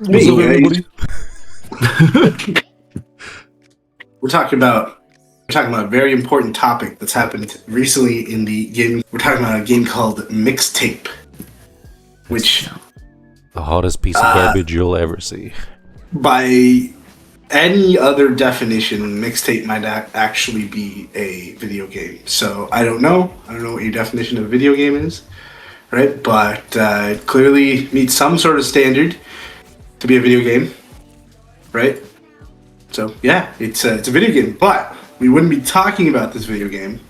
What's up, everybody? We're talking about a very important topic that's happened recently in the game. We're talking about a game called Mixtape, which The hottest piece of garbage you'll ever see. by any other definition, Mixtape might actually be a video game. So I don't know what your definition of a video game is, right? But it clearly meets some sort of standard to be a video game, right? So yeah, it's a video game, but we wouldn't be talking about this video game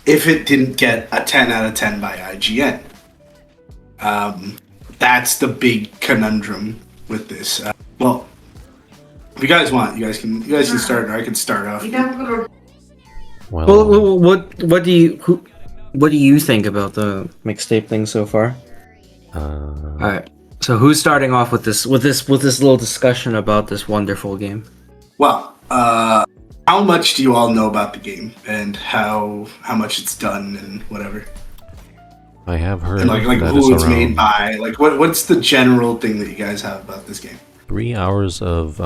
if it didn't get a 10 out of 10 by IGN. That's the big conundrum with this. Well, if you guys want, you guys can start, or I can start off. Well, what do you think about the mixtape thing so far? All right. So who's starting off with this little discussion about this wonderful game? Well, how much do you all know about the game and how much it's done and whatever? I have heard And like that who it's around made by. Like what's the general thing that you guys have about this game? 3 hours of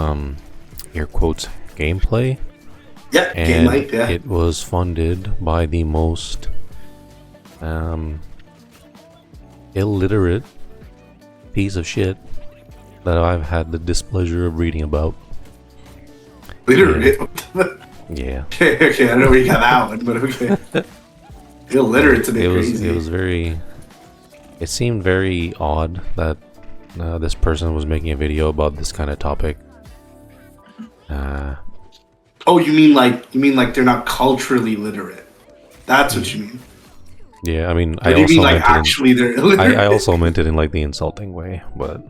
air quotes gameplay. Yeah, And game yeah. it was funded by the most illiterate piece of shit that I've had the displeasure of reading about. Literally. Yeah. Okay, I don't know where you got that one, but okay. Illiterate's a bit crazy. It seemed very odd that this person was making a video about this kind of topic. Oh, you mean like they're not culturally literate? That's what you mean. Yeah, I mean, Or do you mean like actually they're illiterate? I also meant it in like the insulting way, but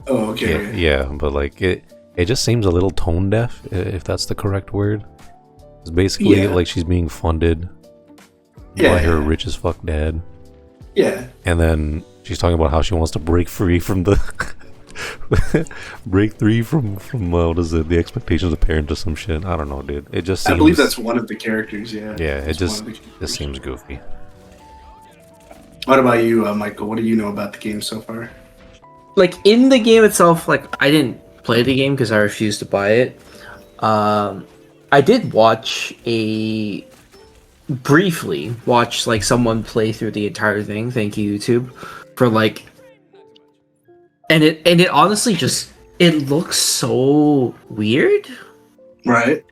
Oh, okay. yeah, but like it just seems a little tone deaf, if that's the correct word. It's basically like she's being funded by her rich as fuck dad. Yeah. And then she's talking about how she wants to break free from the what is it, the expectations of parents or some shit. I don't know, dude. It just seems, I believe that's one of the characters, yeah. Yeah, it just seems goofy. What about you, Michael? What do you know about the game so far? Like in the game itself, like I didn't play the game because I refused to buy it. I did briefly watch like someone play through the entire thing. Thank you, YouTube, for like. And it honestly just it looks so weird. Right.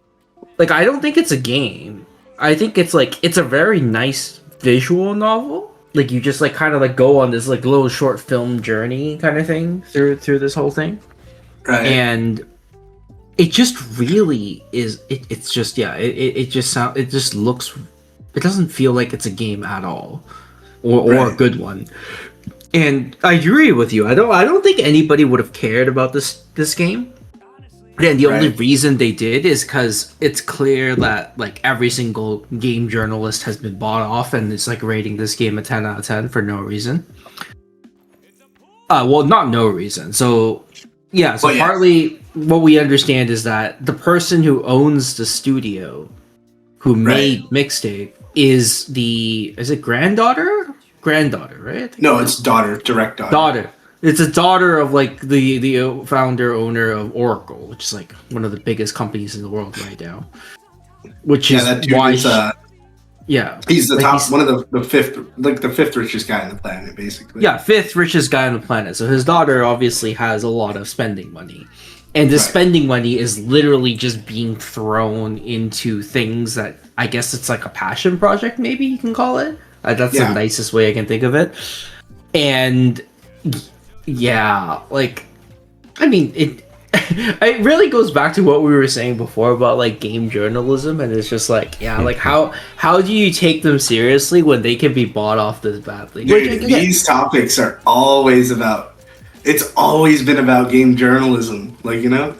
Like I don't think it's a game. I think it's a very nice visual novel. Like you just like kind of like go on this like little short film journey kind of thing through this whole thing. Right. And it just really is it's just it just looks, it doesn't feel like it's a game at all. Or a good one. And I agree with you. I don't think anybody would have cared about this game. And the only reason they did is because it's clear that like every single game journalist has been bought off and it's like rating this game a 10 out of 10 for no reason. Well, not no reason. So yeah, partly what we understand is that the person who owns the studio who made Mixtape is it granddaughter, right? No, it's direct daughter. It's a daughter of like the founder owner of Oracle, which is like one of the biggest companies in the world right now. Which is why he's the top, one of the fifth richest guy on the planet, basically. Yeah, fifth richest guy on the planet. So his daughter obviously has a lot of spending money. And the spending money is literally just being thrown into things that I guess it's like a passion project, maybe you can call it. That's the nicest way I can think of it. And yeah, like, I mean, it really goes back to what we were saying before about like game journalism, and it's just like, yeah, like how do you take them seriously when they can be bought off this badly? Dude, these topics are always about. It's always been about game journalism. Like, you know,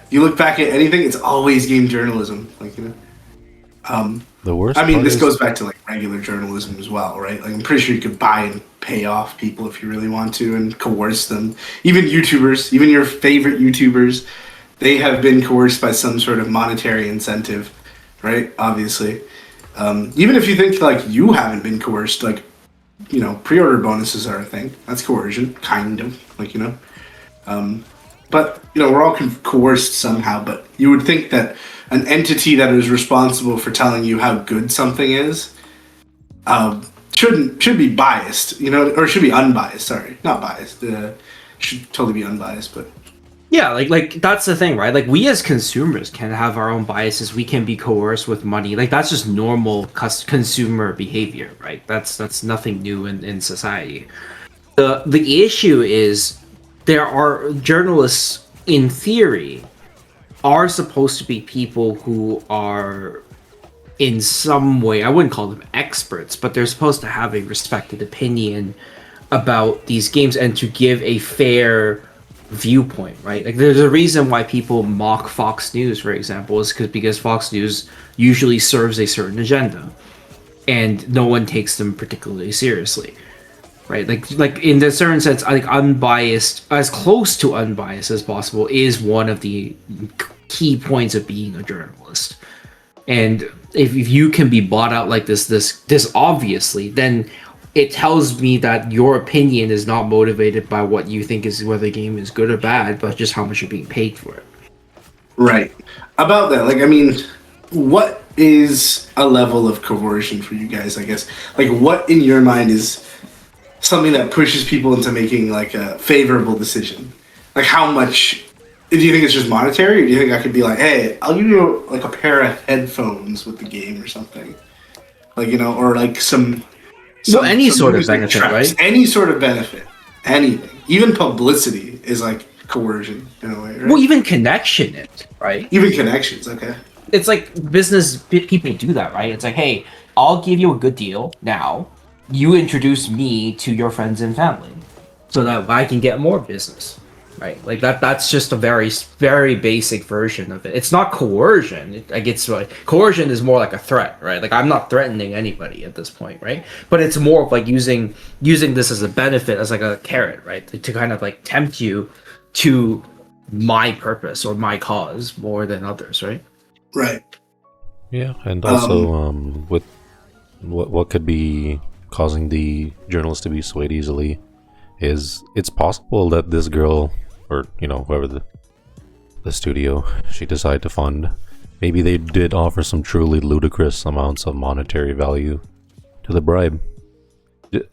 you look back at anything, it's always game journalism. Like, you know, the worst. I mean, this goes back to like regular journalism as well, right? Like, I'm pretty sure you could buy and pay off people if you really want to and coerce them. Even YouTubers, even your favorite YouTubers, they have been coerced by some sort of monetary incentive, right? Obviously. Even if you think like you haven't been coerced, like, you know, pre-order bonuses are a thing. That's coercion, kind of, like, you know. but we're all coerced somehow. But you would think that an entity that is responsible for telling you how good something is should be biased, or should be unbiased. Sorry, not biased. Should totally be unbiased, but. Yeah, like that's the thing, right? Like we as consumers can have our own biases. We can be coerced with money. Like that's just normal consumer behavior, right? That's nothing new in society. The issue is there are journalists in theory are supposed to be people who are in some way, I wouldn't call them experts, but they're supposed to have a respected opinion about these games and to give a fair viewpoint, right? Like there's a reason why people mock Fox News, for example, is because Fox News usually serves a certain agenda and no one takes them particularly seriously, right? Like in a certain sense, like unbiased, as close to unbiased as possible is one of the key points of being a journalist. And if you can be bought out like this obviously, then it tells me that your opinion is not motivated by what you think is whether the game is good or bad, but just how much you're being paid for it. Right. About that, what is a level of coercion for you guys, I guess? Like, what in your mind is something that pushes people into making, like, a favorable decision? Like, how much... Do you think it's just monetary, or do you think I could be like, hey, I'll give you, like, a pair of headphones with the game or something? Like, or, like, some any sort of benefit, traps, right? Any sort of benefit, anything, even publicity is like coercion in a way, right? Well, even connection, right? Even connections, okay. It's like business people do that, right? It's like, hey, I'll give you a good deal now. You introduce me to your friends and family, so that I can get more business, right? Like that's just a very, very basic version of it. It's not coercion. Coercion is more like a threat, right? Like I'm not threatening anybody at this point, right? But it's more of like using this as a benefit, as like a carrot, right? To kind of like tempt you to my purpose or my cause more than others, right? Right. Yeah, and also with what could be causing the journalist to be swayed easily is it's possible that this girl, or whoever the studio she decided to fund, maybe they did offer some truly ludicrous amounts of monetary value to the bribe.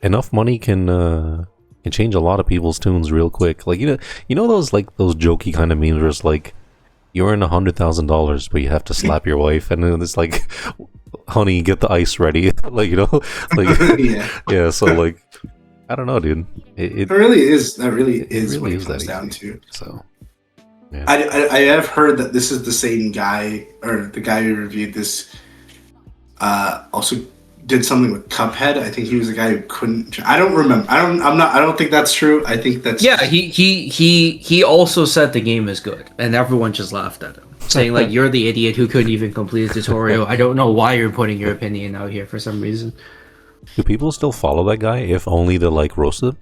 Enough money can change a lot of people's tunes real quick. Like those those jokey kind of memes where it's like you earn $100,000 but you have to slap your wife, and then it's like, honey, get the ice ready. Yeah. So like, I don't know, dude. It really is. That really is what it comes down to. So, yeah. I have heard that this is the same guy, or the guy who reviewed this, also did something with Cuphead. I think he was the guy who couldn't. I don't remember. I don't think that's true. I think that's. Yeah, he also said the game is good, and everyone just laughed at him, saying like, "You're the idiot who couldn't even complete the tutorial. I don't know why you're putting your opinion out here for some reason." Do people still follow that guy, if only to roast him?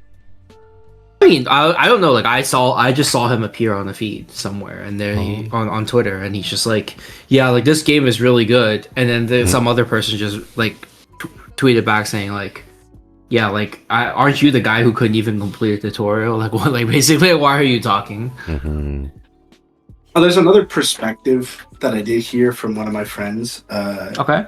I mean, I don't know. Like I just saw him appear on the feed somewhere, and then on Twitter, and he's just like, "Yeah, like this game is really good." And then some other person just like tweeted back saying like, "Yeah, like aren't you the guy who couldn't even complete a tutorial? Like what? Like basically, why are you talking?" Mm-hmm. Oh, there's another perspective that I did hear from one of my friends. Okay.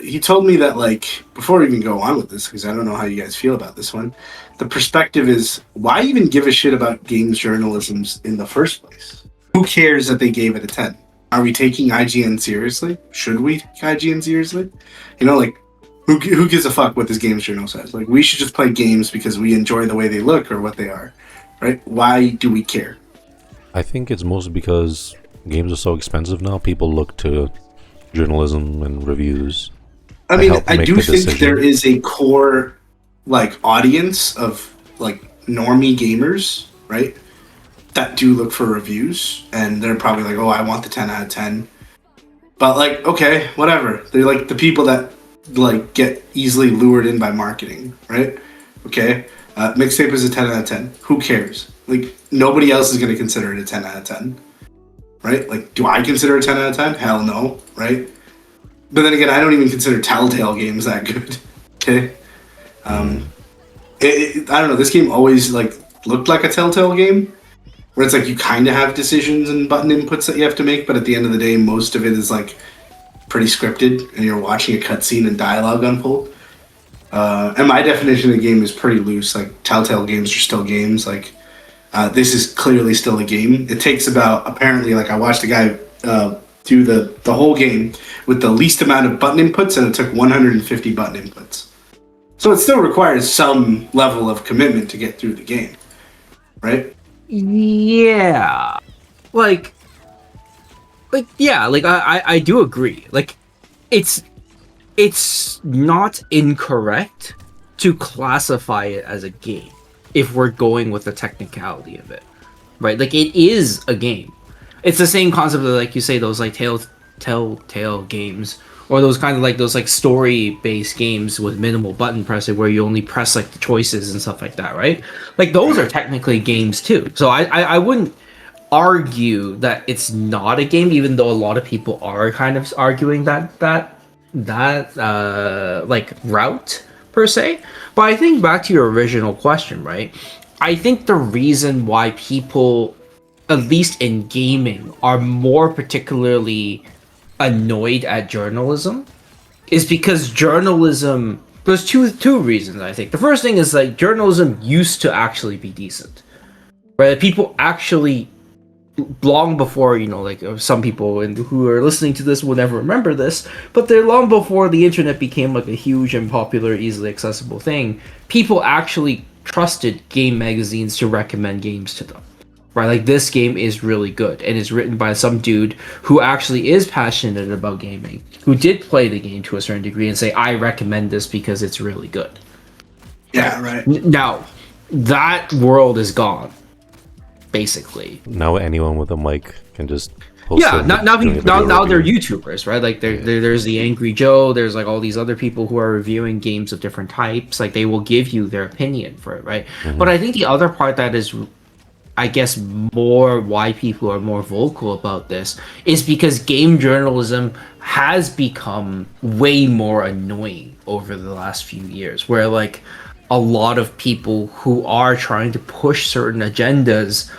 He told me that, like, before we even go on with this, because I don't know how you guys feel about this one, the perspective is, why even give a shit about games journalism in the first place? Who cares that they gave it a 10? Are we taking IGN seriously? Should we take IGN seriously? Like, who gives a fuck what this games journal says? Like, we should just play games because we enjoy the way they look or what they are, right? Why do we care? I think it's mostly because games are so expensive now. People look to journalism and reviews. I mean, I do think there is a core audience of normie gamers, right, that do look for reviews, and they're probably like, oh, I want the 10 out of 10. But okay, whatever. They're like the people that get easily lured in by marketing, right? Okay, Mixtape is a 10 out of 10. Who cares? Nobody else is going to consider it a 10 out of 10. Right? Do I consider a 10 out of 10? Hell no, right? But then again, I don't even consider Telltale games that good. Okay? I don't know, this game always looked like a Telltale game, where it's like you kind of have decisions and button inputs that you have to make, but at the end of the day, most of it is like pretty scripted, and you're watching a cutscene and dialogue unfold. And my definition of the game is pretty loose. Like, Telltale games are still games. Like, this is clearly still a game. It takes about, apparently, like, I watched a guy do the whole game with the least amount of button inputs, and it took 150 button inputs. So it still requires some level of commitment to get through the game, right? Yeah. Like yeah, like I do agree. Like, it's not incorrect to classify it as a game if we're going with the technicality of it, right? Like, it is a game. It's the same concept of, like you say, those like telltale games, or those kind of like those like story-based games with minimal button pressing where you only press like the choices and stuff like that, right? Like, those are technically games too. So I wouldn't argue that it's not a game, even though a lot of people are kind of arguing that like route per se. But I think back to your original question, right? I think the reason why people, at least in gaming, are more particularly annoyed at journalism is because journalism, there's two reasons. I think the first thing is, like, journalism used to actually be decent, right? People actually, long before, you know, like, some people who are listening to this will never remember this, but they're long before the internet became like a huge and popular, easily accessible thing, people actually trusted game magazines to recommend games to them, right? Like, this game is really good and is written by some dude who actually is passionate about gaming, who did play the game to a certain degree, and say, I recommend this because it's really good. Yeah, right. Now, that world is gone, basically. Now anyone with a mic can just post. Yeah, now they're YouTubers, right? Like, there's the Angry Joe, there's like all these other people who are reviewing games of different types. Like, they will give you their opinion for it, right? Mm-hmm. But I think the other part that is, I guess, more why people are more vocal about this is because game journalism has become way more annoying over the last few years, where, like, a lot of people who are trying to push certain agendas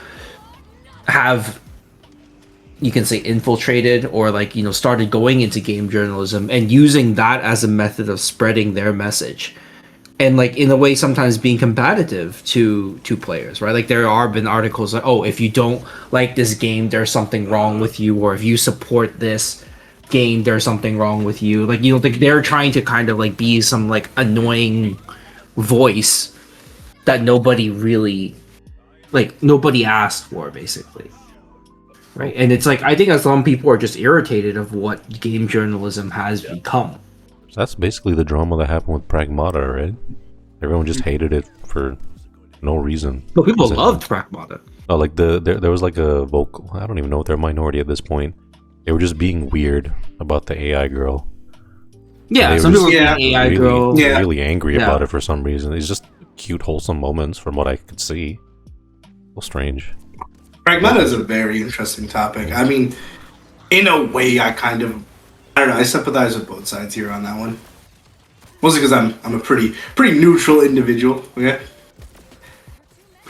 have, you can say, infiltrated or, like, you know, started going into game journalism and using that as a method of spreading their message, and, like, in a way sometimes being combative to players, right? Like, there are been articles like, oh, if you don't like this game, there's something wrong with you, or if you support this game, there's something wrong with you. Like, you know, like, they're trying to kind of like be some like annoying voice that nobody really, like, nobody asked for, basically, right? And it's like, I think some people are just irritated of what game journalism has become. That's basically the drama that happened with Pragmata, right? Everyone just hated it for no reason. But people loved Pragmata. Oh, like there was like a vocal, I don't even know if they're a minority at this point. They were just being weird about the AI girl. Yeah, some people were being AI girl. Really angry about it for some reason. It's just cute, wholesome moments from what I could see. Well, strange. Pragmata is a very interesting topic. I mean, in a way, I don't know, I sympathize with both sides here on that one. Mostly because I'm a pretty neutral individual. Okay.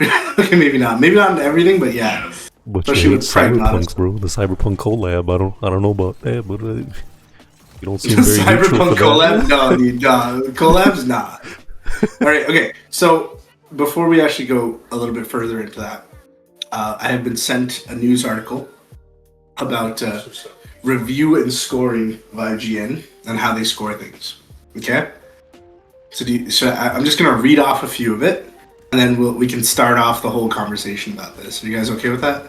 Okay, maybe not in everything, but yeah. But especially with Cyberpunk, bro. The Cyberpunk collab. I don't know about that, but you don't seem very Cyberpunk collab. No, dude, no, collab's not. All right. Okay. So before we actually go a little bit further into that, I have been sent a news article about review and scoring of IGN and how they score things. Okay? So I'm just going to read off a few of it, and then we can start off the whole conversation about this. Are you guys okay with that?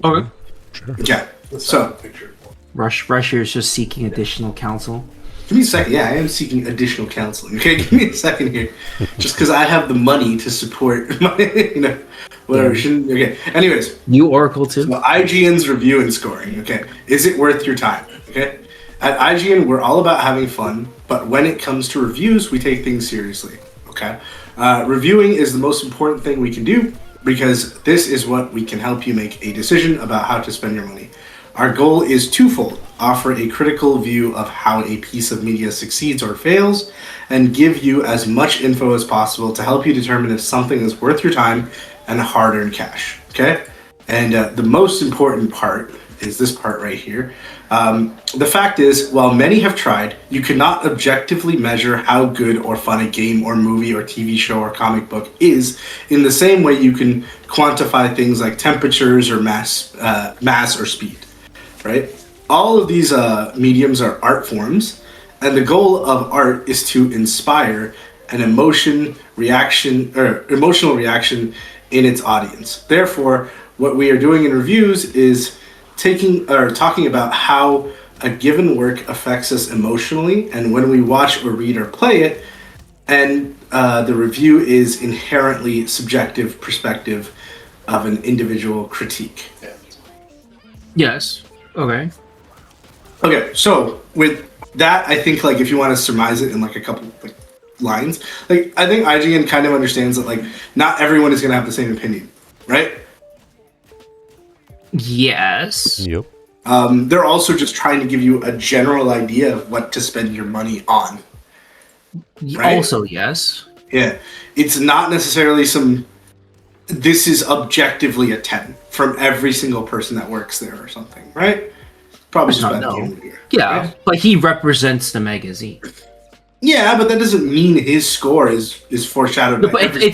Okay. Sure. Okay. So, Rush here is just seeking additional counsel. Give me a second. Yeah, I am seeking additional counseling. Okay, give me a second here. Just because I have the money to support my, whatever. Okay. Anyways. You Oracle too. So IGN's review and scoring. Okay. Is it worth your time? Okay. At IGN, we're all about having fun, but when it comes to reviews, we take things seriously. Okay. Reviewing is the most important thing we can do because this is what we can help you make a decision about how to spend your money. Our goal is twofold: offer a critical view of how a piece of media succeeds or fails, and give you as much info as possible to help you determine if something is worth your time and hard-earned cash. Okay? And the most important part is this part right here. The fact is, while many have tried, you cannot objectively measure how good or fun a game or movie or TV show or comic book is in the same way you can quantify things like temperatures or mass or speed, right? All of these mediums are art forms, and the goal of art is to inspire an emotional reaction in its audience. Therefore, what we are doing in reviews is talking about how a given work affects us emotionally, and when we watch or read or play it, and the review is inherently subjective perspective of an individual critique. Yes. Okay. Okay, so with that, I think like if you want to surmise it in like a couple like lines, like I think IGN kind of understands that like not everyone is going to have the same opinion, right? Yes. Yep. They're also just trying to give you a general idea of what to spend your money on. Right? Also, yes. Yeah. It's not necessarily this is objectively a 10 from every single person that works there or something, right? Probably just about game reviewer. Yeah, right? but he represents the magazine. Yeah, but that doesn't mean his score is foreshadowed. No, but it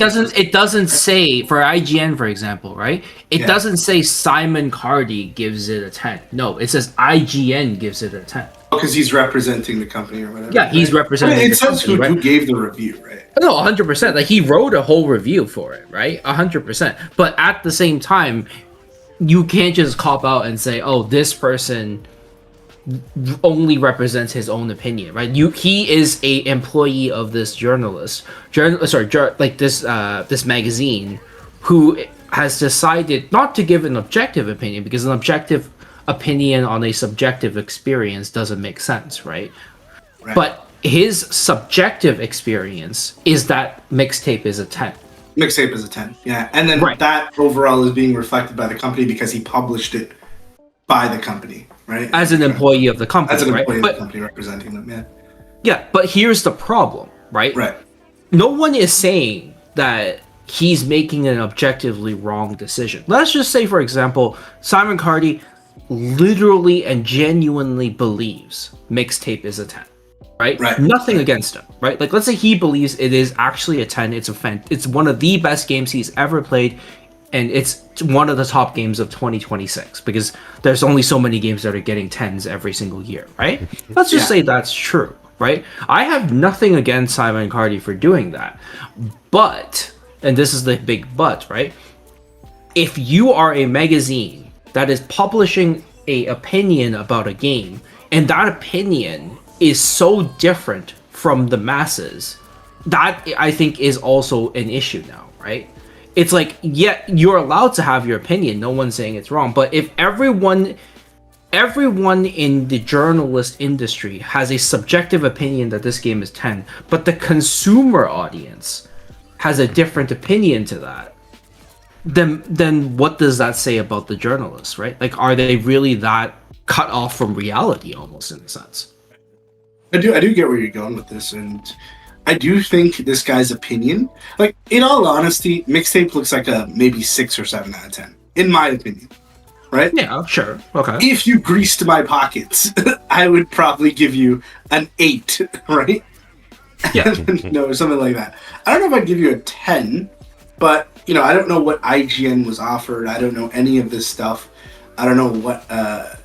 doesn't say for IGN, for example, right? It doesn't say Simon Cardy gives it a 10. No, it says IGN gives it a 10. Because he's representing the company or whatever. Yeah, he's representing. It says who gave the review, right? No, 100%. Like he wrote a whole review for it, right? 100%. But at the same time, you can't just cop out and say, "Oh, this person only represents his own opinion," right? He is a employee of this this magazine, who has decided not to give an objective opinion because an objective opinion on a subjective experience doesn't make sense, right? But his subjective experience is that Mixtape is a 10. Mixtape is a 10, yeah. And then that overall is being reflected by the company because he published it by the company, right? As an employee of the company, As an employee right? of the company representing them, yeah. Yeah, but here's the problem, right? Right. No one is saying that he's making an objectively wrong decision. Let's just say, for example, Simon Cardy literally and genuinely believes Mixtape is a 10. Right? Nothing against him, right? Like, let's say he believes it is actually a 10. It's one of the best games he's ever played, and it's one of the top games of 2026 because there's only so many games that are getting 10s every single year, right? Let's just say that's true, right? I have nothing against Simon Cardy for doing that, but, and this is the big but, right? If you are a magazine that is publishing a opinion about a game, and that opinion is so different from the masses, that I think is also an issue now, right? It's like, yeah, you're allowed to have your opinion, no one's saying it's wrong, but if everyone in the journalist industry has a subjective opinion that this game is 10, but the consumer audience has a different opinion to that, then what does that say about the journalists, right? Like, are they really that cut off from reality almost, in a sense? I do get where you're going with this, and I do think this guy's opinion, like, in all honesty, Mixtape looks like a maybe 6 or 7 out of 10, in my opinion, right? Yeah, sure, okay. If you greased my pockets, I would probably give you an 8, right? Yeah. No, something like that. I don't know if I'd give you a 10, but, you know, I don't know what IGN was offered. I don't know any of this stuff. I don't know what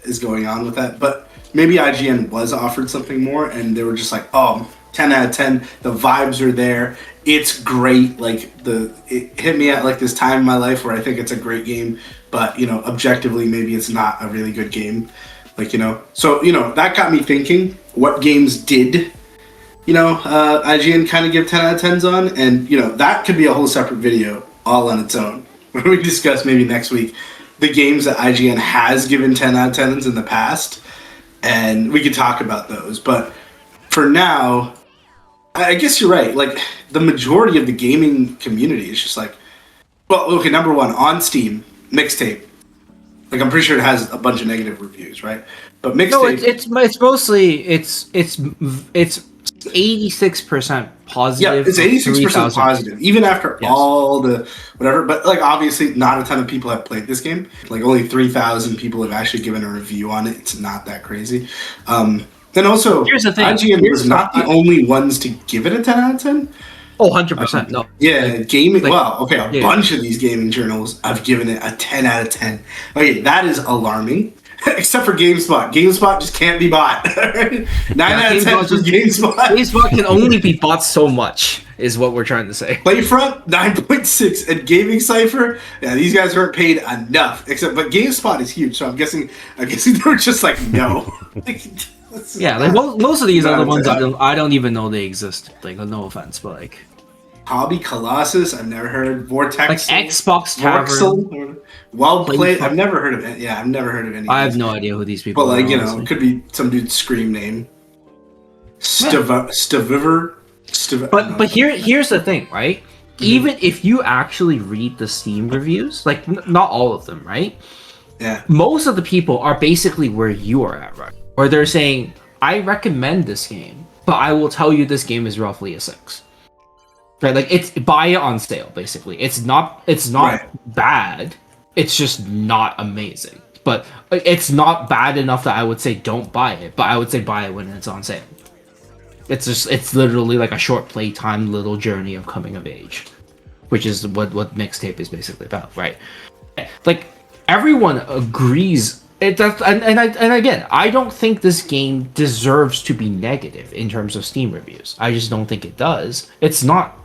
is going on with that, but maybe IGN was offered something more, and they were just like, oh, 10 out of 10. The vibes are there. It's great. Like, it hit me at like this time in my life where I think it's a great game, but, you know, objectively, maybe it's not a really good game. Like, you know, so, you know, that got me thinking, what games did, you know, IGN kind of give 10 out of 10s on? And, you know, that could be a whole separate video all on its own, where we discuss maybe next week the games that IGN has given 10 out of 10s in the past. And we could talk about those. But for now, I guess you're right. Like, the majority of the gaming community is just like, well, okay, number one, on Steam, Mixtape. Like, I'm pretty sure it has a bunch of negative reviews, right? But Mixtape... No, it's mostly, it's 86% positive. Yeah, it's 86% positive, even after all the whatever. But like, obviously, not a ton of people have played this game. Like, only 3,000 people have actually given a review on it. It's not that crazy. And also, here's the thing. IGN was not the only ones to give it a 10 out of 10. Oh, 100%. No. Yeah, gaming. Like, well, okay, a bunch of these gaming journals have given it a 10 out of 10. Okay, that is alarming. Except for GameSpot. GameSpot just can't be bought. 9 out of 10 for GameSpot. GameSpot can only be bought so much, is what we're trying to say. Playfront, 9.6. And Gaming Cypher, yeah, these guys weren't paid enough. But GameSpot is huge, so I'm guessing they were just like, no. Yeah, like most of these are the ones I don't even know they exist. Like, no offense, but like Hobby Colossus, I've never heard. Vortex, like Xbox Tavern. Well played. I've never heard of it. Yeah, I've never heard of any. I have no idea who these people are. But like, it could be some dude's Scream name. Staviver. But here's the thing, right? Mm-hmm. Even if you actually read the Steam reviews, like not all of them, right? Yeah. Most of the people are basically where you are at, right? Or they're saying, I recommend this game, but I will tell you this game is roughly a 6. Right? Like, it's buy it on sale, basically. It's not bad. It's just not amazing. But it's not bad enough that I would say don't buy it, but I would say buy it when it's on sale. It's literally like a short playtime little journey of coming of age, which is what Mixtape is basically about, right? Like, everyone agrees. And again, I don't think this game deserves to be negative in terms of Steam reviews. I just don't think it does. It's not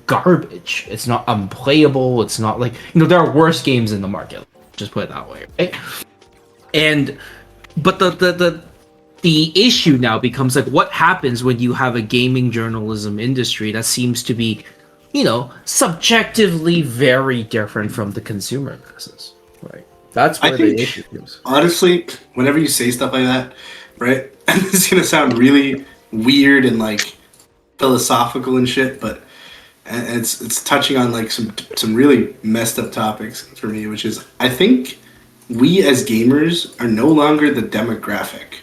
garbage. It's not unplayable. It's not like, there are worse games in the market. Just put it that way, right? But the issue now becomes like, what happens when you have a gaming journalism industry that seems to be, subjectively very different from the consumer business, right? That's where the issue is. Honestly, whenever you say stuff like that, right, and this is gonna sound really weird and like philosophical and shit, but it's touching on like some really messed up topics for me, which is, I think we as gamers are no longer the demographic.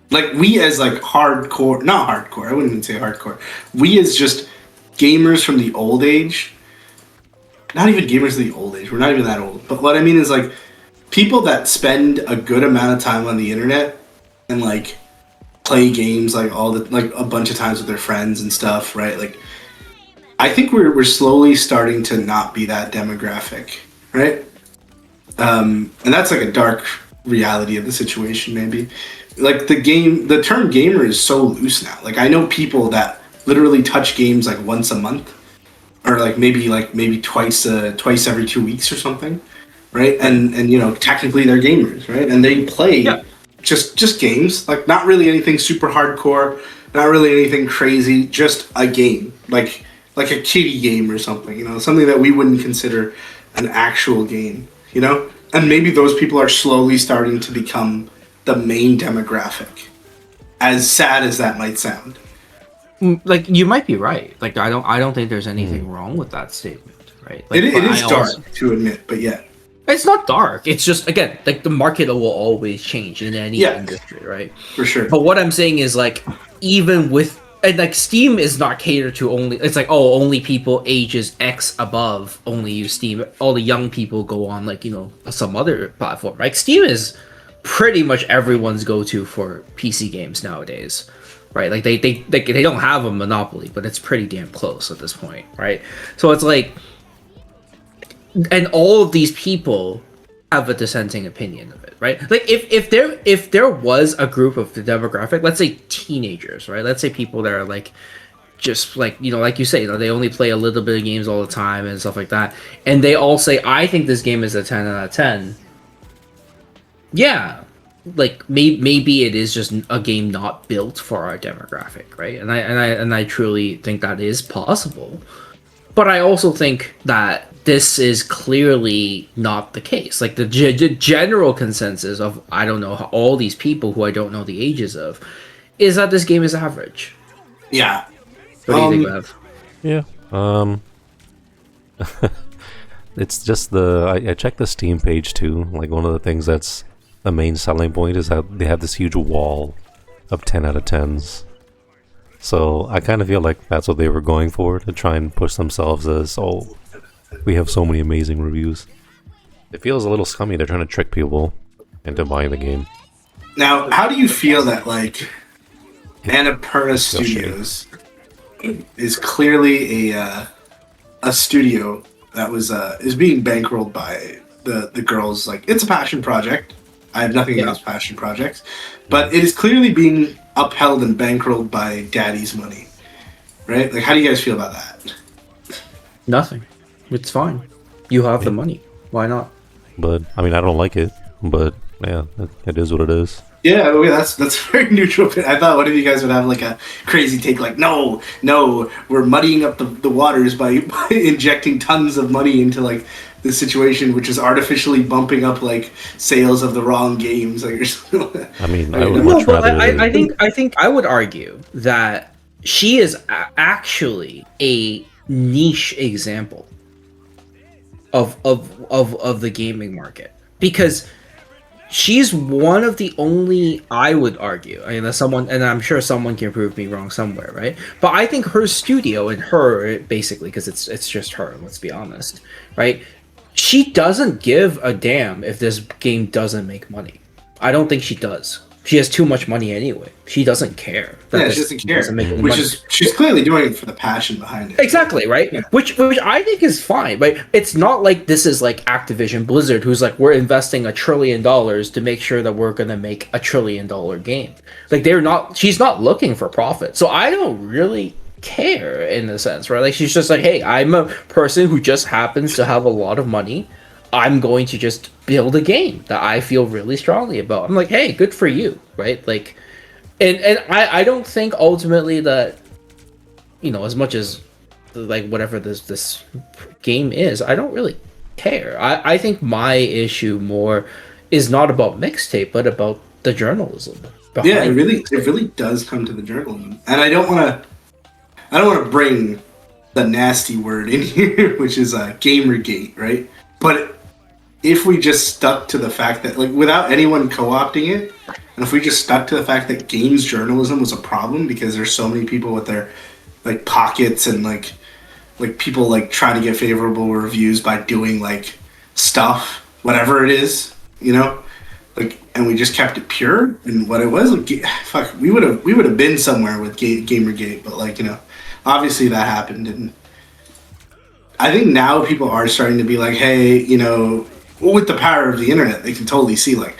Like, we as like hardcore, not hardcore, I wouldn't even say hardcore. We as just gamers from the old age, not even gamers of the old age, we're not even that old. But what I mean is, like, people that spend a good amount of time on the internet and like play games like a bunch of times with their friends and stuff, right? Like, I think we're slowly starting to not be that demographic, right? And that's like a dark reality of the situation, maybe. Like, the term gamer is so loose now. Like, I know people that literally touch games like once a month, or like maybe twice every 2 weeks or something, right? And technically they're gamers, right? And they play just games, like not really anything super hardcore, not really anything crazy, just a game, like a kiddie game or something, something that we wouldn't consider an actual game, And maybe those people are slowly starting to become the main demographic, as sad as that might sound. Like, you might be right. Like, I don't think there's anything wrong with that statement, right? Like, it is dark to admit, but yeah. It's not dark. It's just, again, like, the market will always change in any industry, right? For sure. But what I'm saying is, like, even with, and like, Steam is not catered to only, it's like, only people ages X above only use Steam. All the young people go on, like, some other platform, right? Steam is pretty much everyone's go-to for PC games nowadays, right? Like, they don't have a monopoly, but it's pretty damn close at this point, right? So it's like, and all of these people have a dissenting opinion of it, right? Like, if there was a group of the demographic, let's say teenagers, right? Let's say people that are like, just like, like you say, they only play a little bit of games all the time and stuff like that, and they all say, I think this game is a 10 out of 10. Yeah, like, maybe it is just a game not built for our demographic, right? And I truly think that is possible. But I also think that this is clearly not the case. Like, the general consensus of, I don't know, all these people who I don't know the ages of, is that this game is average. Yeah. What do you think, Bev? Yeah. It's just I checked the Steam page too. Like, one of the things that's the main selling point is that they have this huge wall of 10 out of 10s. So I kind of feel like that's what they were going for, to try and push themselves as, oh, we have so many amazing reviews. It feels a little scummy. They're trying to trick people into buying the game. Now, how do you feel that, like, Annapurna Studios is clearly a studio that is being bankrolled by the girls? Like, it's a passion project. I have nothing against passion projects, but it is clearly being upheld and bankrolled by daddy's money, right? Like, how do you guys feel about that? Nothing. It's fine. You have the money. Why not? But I mean, I don't like it. But yeah, it is what it is. Yeah, okay, that's very neutral. I thought one of you guys would have like a crazy take, like, no, we're muddying up the waters by injecting tons of money into like this situation, which is artificially bumping up like sales of the wrong games. Like, I mean, I would much rather. I think I would argue that she is actually a niche example of the gaming market, because she's one of the only, I would argue, I mean, someone, and I'm sure someone can prove me wrong somewhere, right? But I think her studio, and her basically, because it's just her, let's be honest, right? She doesn't give a damn if this game doesn't make money. I don't think she does. She has too much money anyway. She doesn't care. Yeah, she doesn't care. She's clearly doing it for the passion behind it. Exactly, right? Yeah. Which I think is fine. But it's not like this is like Activision Blizzard, who's like, we're investing $1 trillion to make sure that we're gonna make $1 trillion game. Like, she's not looking for profit. So I don't really care in a sense, right? Like, she's just like, hey, I'm a person who just happens to have a lot of money. I'm going to just build a game that I feel really strongly about. I'm like, hey, good for you, right? Like, and I don't think ultimately that, you know, as much as like whatever this game is, I don't really care. I think my issue more is not about Mixtape, but about the journalism. Yeah, it really does come to the journalism, and I don't want to bring the nasty word in here, which is Gamergate, right? But if we just stuck to the fact that, like, without anyone co-opting it, and if we just stuck to the fact that games journalism was a problem because there's so many people with their like pockets and like people like trying to get favorable reviews by doing like stuff, whatever it is, you know, like, and we just kept it pure and what it was, like, fuck, we would have been somewhere with Gamergate, but like, you know, obviously that happened, and I think now people are starting to be like, hey, you know, with the power of the internet, they can totally see like,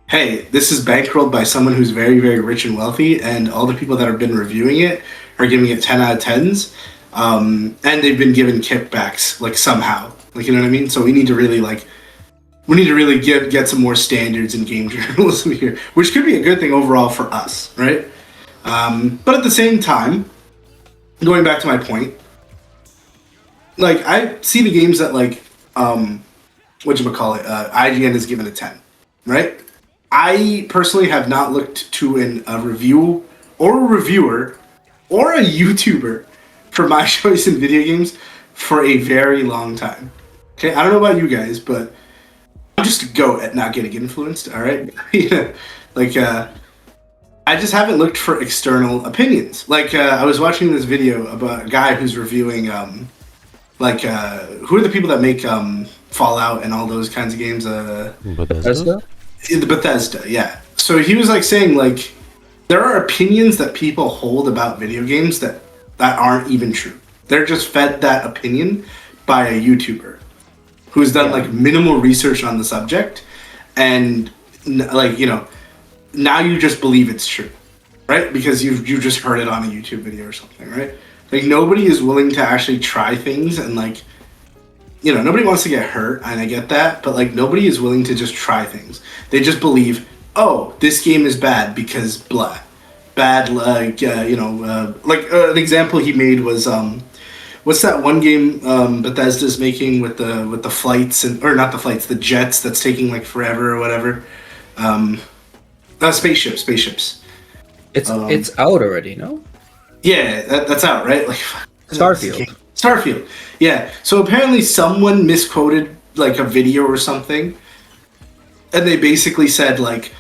hey, this is bankrolled by someone who's very, very rich and wealthy, and all the people that have been reviewing it are giving it 10 out of 10s, and they've been given kickbacks, like, somehow. Like, you know what I mean? So we need to really get some more standards in game journalism here, which could be a good thing overall for us, right? But at the same time, going back to my point, like, I see the games that, like, IGN is given a 10, right? I personally have not looked to a review or a reviewer or a YouTuber for my choice in video games for a very long time. Okay, I don't know about you guys, but I'm just a goat at not getting influenced, all right? Yeah. Like, I just haven't looked for external opinions. Like, I was watching this video about a guy who's reviewing, who are the people that make Fallout and all those kinds of games? Bethesda? The Bethesda, yeah. So he was like saying, like, there are opinions that people hold about video games that aren't even true. They're just fed that opinion by a YouTuber who's done like minimal research on the subject, and like, you know, now you just believe it's true, right? Because you just heard it on a YouTube video or something, right? Like, nobody is willing to actually try things, and like, you know, nobody wants to get hurt, and I get that, but like, nobody is willing to just try things. They just believe, oh, this game is bad because blah. Bad, like, an example he made was, what's that one game Bethesda's making with the flights, or not the flights, the jets that's taking like forever or whatever? Spaceships. It's out already, no? Yeah, that's out, right? Like, Starfield. Yeah. So apparently someone misquoted like a video or something, and they basically said like,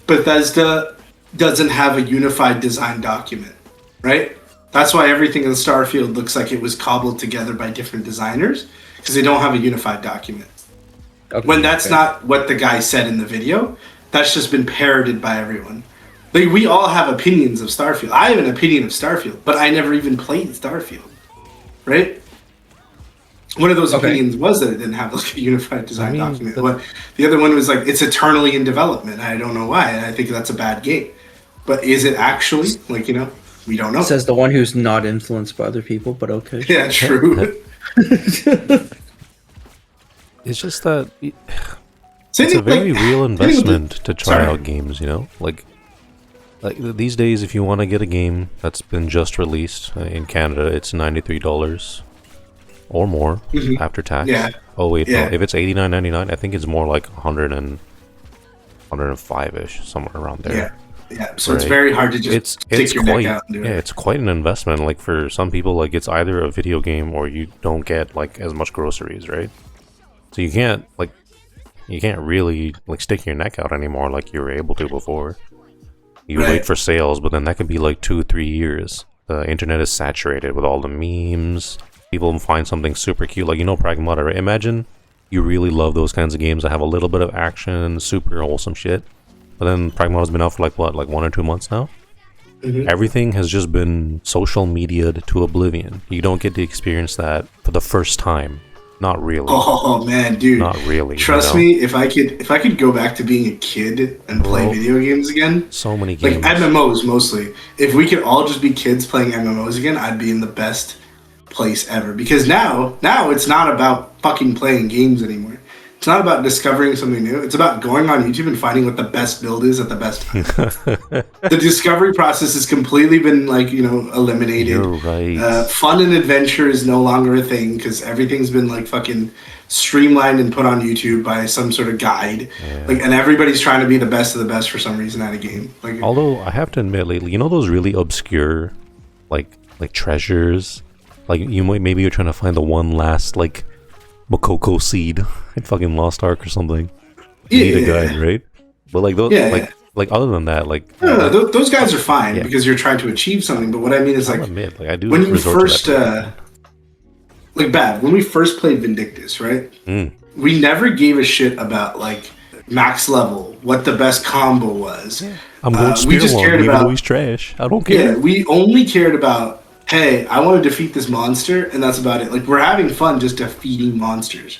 Bethesda doesn't have a unified design document, right? That's why everything in Starfield looks like it was cobbled together by different designers, because they don't have a unified document. Okay, when that's not what the guy said in the video, that's just been parroted by everyone. Like, we all have opinions of Starfield. I have an opinion of Starfield, but I never even played Starfield, right? One of those opinions was that it didn't have like a unified design document. But the other one was like, it's eternally in development. I don't know why, and I think that's a bad game. But is it actually? Like, we don't know. Says the one who's not influenced by other people, but okay. Yeah, true. It's just that it's a very real investment to try out games, Like these days, if you want to get a game that's been just released in Canada, it's $93 or more after tax. Yeah. Oh wait, no, if it's $89.99, I think it's more like 105-ish, somewhere around there. Yeah. So it's very hard to just stick your neck out and do it. Yeah, it's quite an investment. Like, for some people, like, it's either a video game or you don't get like as much groceries, right? So you can't really like stick your neck out anymore like you were able to before. You wait for sales, but then that could be like 2-3 years. The internet is saturated with all the memes. People find something super cute, like, Pragmata, right? Imagine you really love those kinds of games that have a little bit of action, super wholesome shit. But then Pragmata's been out for like 1 or 2 months now? Everything has just been social media'd to oblivion. You don't get to experience that for the first time. Not really. Oh man, dude. Not really. Trust me, if I could go back to being a kid and play video games again. So many games. Like MMOs mostly. If we could all just be kids playing MMOs again, I'd be in the best place ever. Because now it's not about fucking playing games anymore. It's not about discovering something new. It's about going on YouTube and finding what the best build is at the best time. The discovery process has completely been eliminated. You're right. Fun and adventure is no longer a thing because everything's been like fucking streamlined and put on YouTube by some sort of guide. Yeah. And everybody's trying to be the best of the best for some reason at a game. Although I have to admit, lately, those really obscure, like treasures. Like maybe you're trying to find the one last Makoko seed in fucking Lost Ark or something. You need a guide, right? But those, like other than that, those guys are fine because you're trying to achieve something. But what I mean is I do when you first when we first played Vindictus, right? We never gave a shit about max level, what the best combo was. Yeah. I'm going spear one, even though he's trash. I don't care. Yeah, we only cared about, hey, I want to defeat this monster, and that's about it. We're having fun just defeating monsters,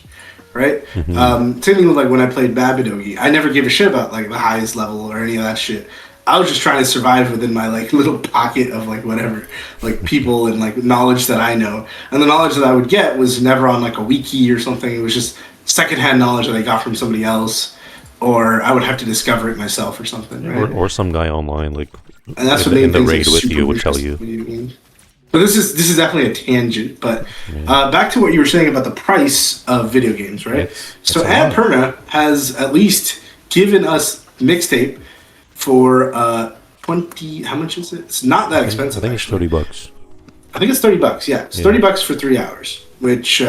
right? Same thing with when I played Babadogi. I never gave a shit about the highest level or any of that shit. I was just trying to survive within my little pocket of whatever, people and knowledge that I know. And the knowledge that I would get was never on a wiki or something. It was just secondhand knowledge that I got from somebody else, or I would have to discover it myself or something, right? Or some guy online and that's what in the raid with you would tell you. But this is definitely a tangent. But back to what you were saying about the price of video games, right? So Annapurna has at least given us Mixtape for 20. How much is it? It's not that expensive. I think it's $30. I think it's $30. Yeah, it's $30 for 3 hours, which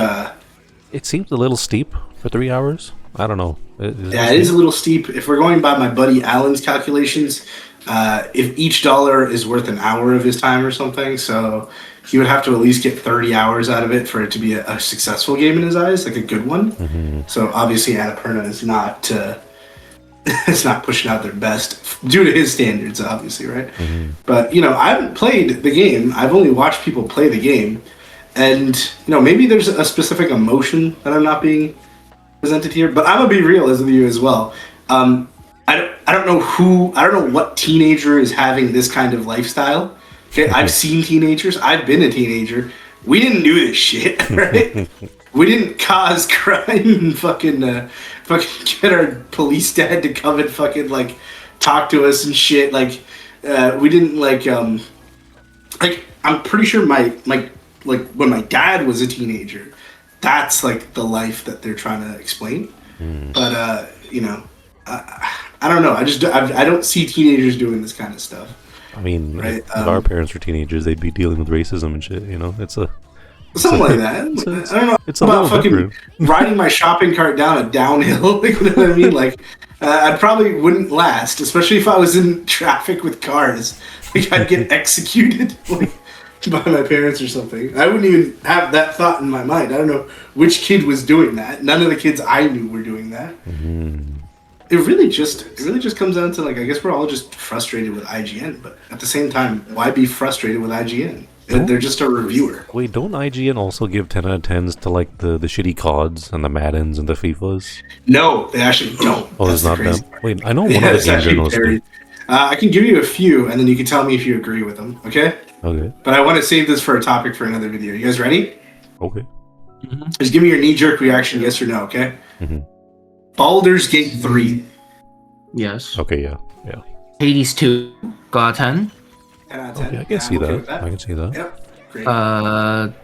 it seems a little steep for 3 hours. I don't know. It is a little steep. If we're going by my buddy Alan's calculations, if each dollar is worth an hour of his time or something, so he would have to at least get 30 hours out of it for it to be a successful game in his eyes, a good one. So obviously Annapurna is not it's not pushing out their best due to his standards, obviously, right? But I haven't played the game. I've only watched people play the game, and maybe there's a specific emotion that I'm not being presented here. But I'm gonna be real with you as well. I don't know what teenager is having this kind of lifestyle. Okay, I've seen teenagers. I've been a teenager. We didn't do this shit, right? We didn't cause crime and fucking get our police dad to come and fucking talk to us and shit. We didn't I'm pretty sure my when my dad was a teenager, that's the life that they're trying to explain. But I don't know. I don't see teenagers doing this kind of stuff. I mean, right? If our parents were teenagers, they'd be dealing with racism and shit. Something like that. I don't know. It's about fucking different. Riding my shopping cart down a downhill. You know what I mean? I probably wouldn't last, especially if I was in traffic with cars. I'd get executed. by my parents or something. I wouldn't even have that thought in my mind. I don't know which kid was doing that. None of the kids I knew were doing that. It really just comes down to, like, I guess we're all just frustrated with IGN, but at the same time, why be frustrated with IGN? They're just a reviewer. Wait, don't IGN also give 10 out of 10s to, like, the shitty CODs and the Maddens and the FIFAs? No, they actually don't. Oh, it's not them. Wait, I know one of the game journalists. I can give you a few, and then you can tell me if you agree with them, okay? Okay. But I want to save this for a topic for another video. You guys ready? Okay. Just give me your knee-jerk reaction, yes or no, okay? Baldur's Gate 3. Yes. Okay, yeah. Hades 2 got 10. 10 out of 10. Okay, I can see that. I can see that. Yep. Great.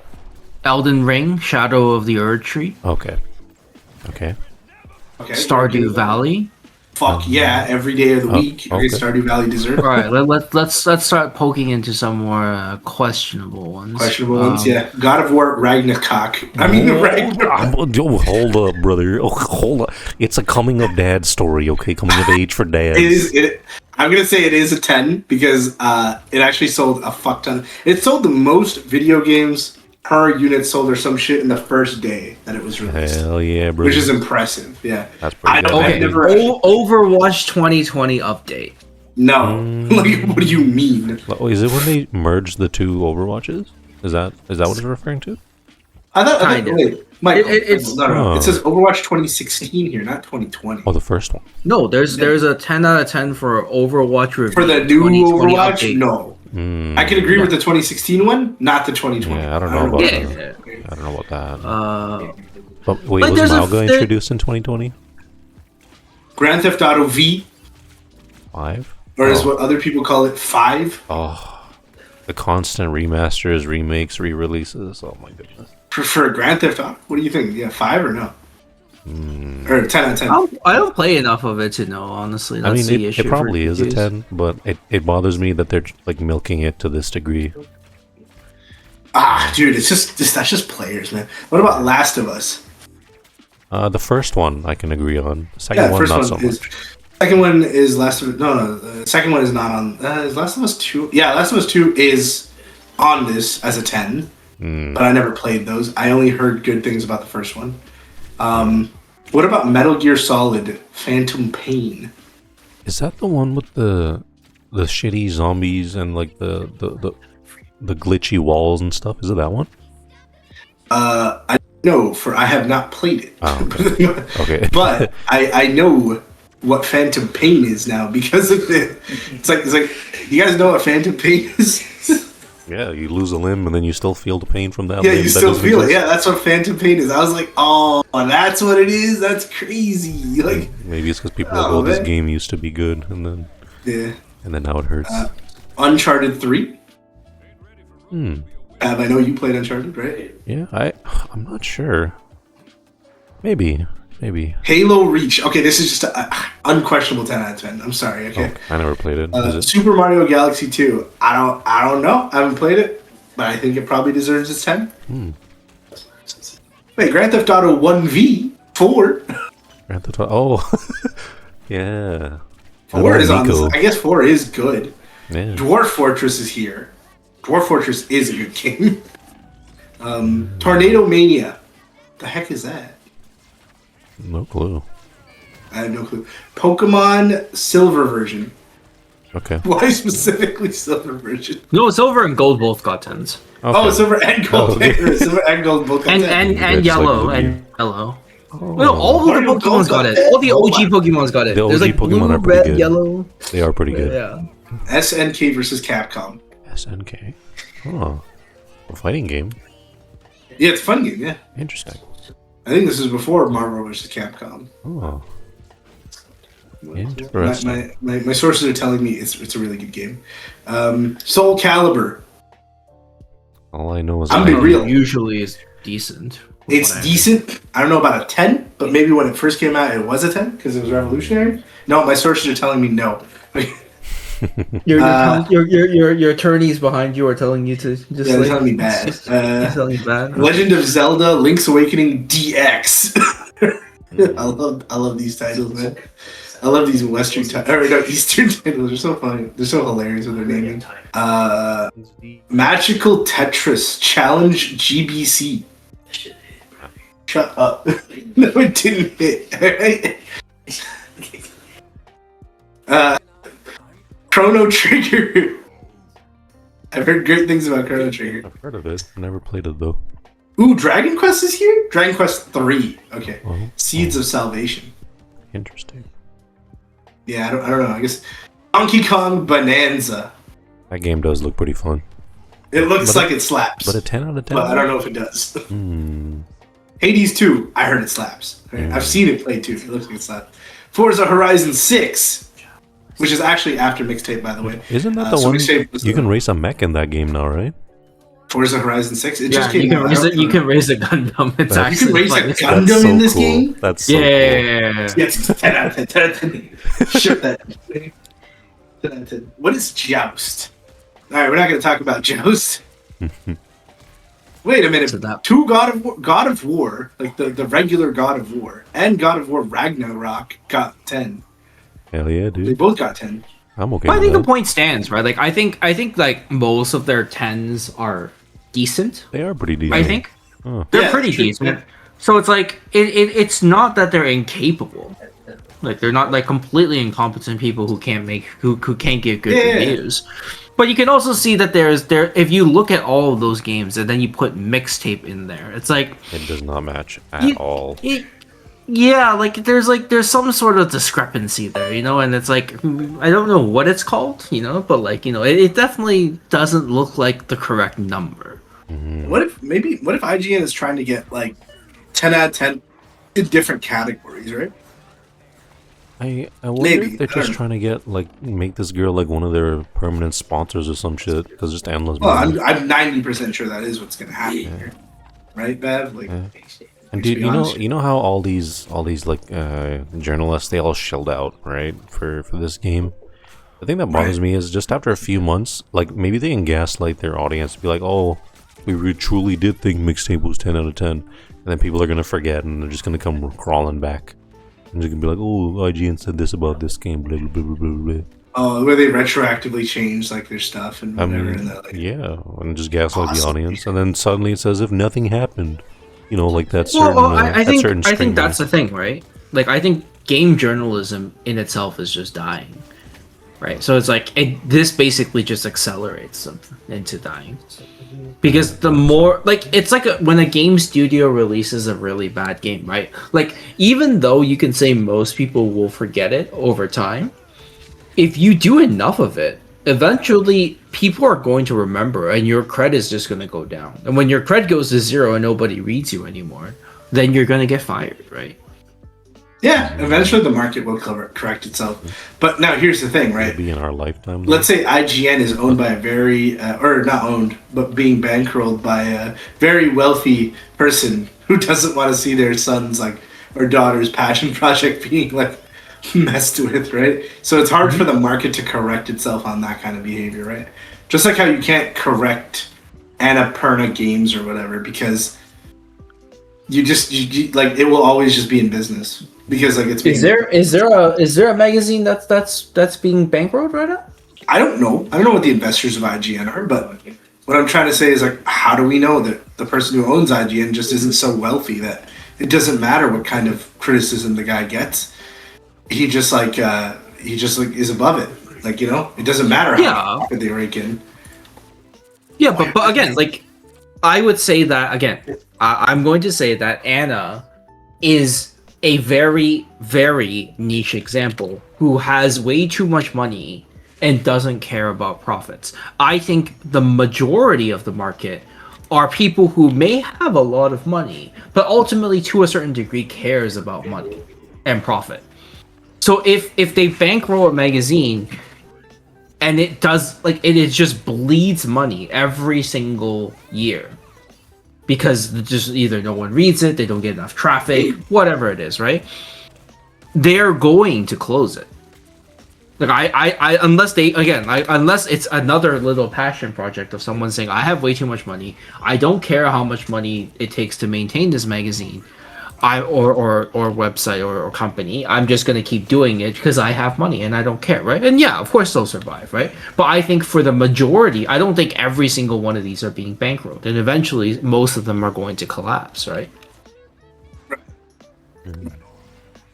Elden Ring, Shadow of the Erd Tree. Okay. Stardew Valley. Fuck yeah! Every day of the week, okay. Stardew Valley dessert. All right, let's start poking into some more questionable ones. Yeah. God of War Ragnarok. I mean, Ragnarok. Hold up, brother. Oh, hold up. It's a coming of dad story, okay? Coming of age for dads. I'm gonna say it is a 10 because it actually sold a fuck ton. It sold the most video games per unit sold or some shit in the first day that it was released. Hell yeah, bro. Which is impressive. Yeah. That's pretty good. Okay. Overwatch 2020 update. No. Like, what do you mean? Oh, is it when they merged the two Overwatches? Is that what it's referring to? I thought wait, Mike, it's no. It says Overwatch 2016 here, not 2020. Oh, the first one. No, there's a 10 out of 10 for Overwatch review. For the new Overwatch, update. no. I can agree with the 2016 one, not the 2020. Yeah, I don't know about that. I don't know about that. But wait, like, was Malga introduced in 2020? Grand Theft Auto V. 5? Or is what other people call it 5. Oh, the constant remasters, remakes, re-releases. Oh my goodness. For Grand Theft Auto, what do you think? Yeah, 5 or no? Or 10 out of 10? I don't play enough of it to know, honestly. That's the issue. It probably is a 10, but it bothers me that they're like milking it to this degree. Dude, that's just players, man. What about Last of Us? The first one I can agree on. The second one, not so much. Second one is Last of Us. No, the second one is not on. Is Last of Us 2? Yeah, Last of Us 2 is on this as a 10, but I never played those. I only heard good things about the first one. What about Metal Gear Solid Phantom Pain? Is that the one with the shitty zombies and like the glitchy walls and stuff? Is it that one? I know, I have not played it. Oh, okay. Okay. But I know what Phantom Pain is now because of it. It's like you guys know what Phantom Pain is? Yeah, you lose a limb and then you still feel the pain from that. Yeah, limb you still feel it. Yeah, that's what Phantom Pain is. I was like, oh, that's what it is. That's crazy. Like, maybe it's because people are like, oh, this game used to be good, and then and then now it hurts. Uncharted 3. I know you played Uncharted, right? Yeah, I'm not sure. Maybe. Halo Reach. Okay, this is just an unquestionable 10 out of 10. I'm sorry. Okay. Oh, I never played it. Is it Super Mario Galaxy 2. I don't know. I haven't played it, but I think it probably deserves its 10. Wait, Grand Theft Auto 1V 4. Grand Theft Auto. Oh, yeah. 4 is on this. I guess 4 is good. Yeah. Dwarf Fortress is here. Dwarf Fortress is a good game. Tornado Mania. The heck is that? No clue. I have no clue. Pokemon Silver version. Okay. Why specifically Silver version? No, Silver and Gold both got 10s. Okay. Oh, Silver and Gold. Okay. Silver and Gold both got 10s. And Yellow. And Yellow. Oh. No, all of the Pokemons got it. All the OG Pokemons got it. The OG like Pokemon blue, are pretty red, good. Yellow. They are pretty good. Yeah. SNK versus Capcom. SNK. Oh. A fighting game. Yeah, it's a fun game, yeah. Interesting. I think this is before Marvel vs. Capcom. Oh. Interesting. My sources are telling me it's a really good game. Soul Calibur. All I know is I'm being real. Usually is decent. It's decent. I don't know about a 10, but maybe when it first came out, it was a 10 because it was revolutionary. No, my sources are telling me no. Your attorneys behind you are telling you to just. Yeah, they're telling me bad. Telling you bad. Legend of Zelda: Link's Awakening DX. I love these titles, man. I love these Eastern titles. They're so funny. They're so hilarious with their naming. Magical Tetris Challenge GBC. Shut up. No, it didn't hit. Alright. Chrono Trigger. I've heard great things about Chrono Trigger. I've heard of it. Never played it though. Ooh, Dragon Quest is here? Dragon Quest 3. Okay. Seeds of Salvation. Interesting. Yeah, I don't know. I guess Donkey Kong Bonanza. That game does look pretty fun. It looks like it slaps. But a 10 out of 10? But I don't know if it does. Hades 2, I heard it slaps. Right? I've seen it play too. It looks like it slaps. Forza Horizon 6, which is actually after Mixtape, by the way. Isn't that the one? You can race a mech in that game now, right? Forza Horizon 6? It just came out. You can raise a Gundam. It's actually you can raise a Gundam in this game? That's so cool. Yes, 10 out of 10. 10 out of 10. Shut that. 10 out of 10. What is Joust? Alright, we're not going to talk about Joust. Wait a minute. Two God of War, like the regular God of War, and God of War Ragnarok got 10. Hell yeah, dude. They both got 10. I'm okay. Well, I think that. the point stands, right? Like I think like most of their 10s are decent. They are pretty decent. I think they're pretty decent. Yeah. So it's like it's not that they're incapable. Like they're not like completely incompetent people who can't give good reviews. But you can also see that if you look at all of those games and then you put Mixtape in there, it's like it does not match at all. Like there's some sort of discrepancy there, and it's like I don't know what it's called, but like it definitely doesn't look like the correct number. Mm-hmm. What if IGN is trying to get like 10 out of 10 in different categories, right? I wonder if they're just trying to get make this girl like one of their permanent sponsors or some shit. Because just endless. Well, I'm 90% sure that is what's gonna happen here, right, Bev? Like, and dude, you know how all these like journalists, they all shelled out, right, for this game. The thing that bothers me is just after a few months, like maybe they can gaslight their audience, be like, oh, we truly did think Mixtape was 10 out of 10, and then people are gonna forget and they're just gonna come crawling back. And they're gonna be like, oh, IGN said this about this game, blah blah blah blah blah. Oh, where they retroactively change like their stuff and whatever. And just gaslight the audience, and then suddenly it's as if nothing happened. Like that certain. I think that's the thing, right? Like I think game journalism in itself is just dying, right? So it's like this basically just accelerates them into dying. Because the more, it's like when a game studio releases a really bad game, right? Like, even though you can say most people will forget it over time, if you do enough of it, eventually people are going to remember and your cred is just going to go down. And when your cred goes to 0 and nobody reads you anymore, then you're going to get fired, right? Yeah, eventually the market will correct itself. But now here's the thing, right? It'll be in our lifetime. Let's say IGN is owned by a very, or not owned, but being bankrolled by a very wealthy person who doesn't want to see their son's or daughter's passion project being messed with, right? So it's hard for the market to correct itself on that kind of behavior, right? Just like how you can't correct Annapurna Games or whatever because you it will always just be in business. Because it's being is there a magazine that's being bankrolled right now? I don't know what the investors of IGN are, but what I'm trying to say is how do we know that the person who owns IGN just isn't so wealthy that it doesn't matter what kind of criticism the guy gets, he just is above it, it doesn't matter how much they rake in. Yeah, but again, I would say that again, I'm going to say that Anna is a very, very niche example who has way too much money and doesn't care about profits. I think the majority of the market are people who may have a lot of money, but ultimately to a certain degree cares about money and profit. So if they bankroll a magazine and it does it just bleeds money every single year, because just either no one reads it, they don't get enough traffic, whatever it is, right? They're going to close it. Unless it's another little passion project of someone saying, I have way too much money, I don't care how much money it takes to maintain this magazine, or website or company. I'm just gonna keep doing it because I have money and I don't care, right? And yeah, of course they'll survive, right? But I think for the majority, I don't think every single one of these are being bankrolled, and eventually most of them are going to collapse, right?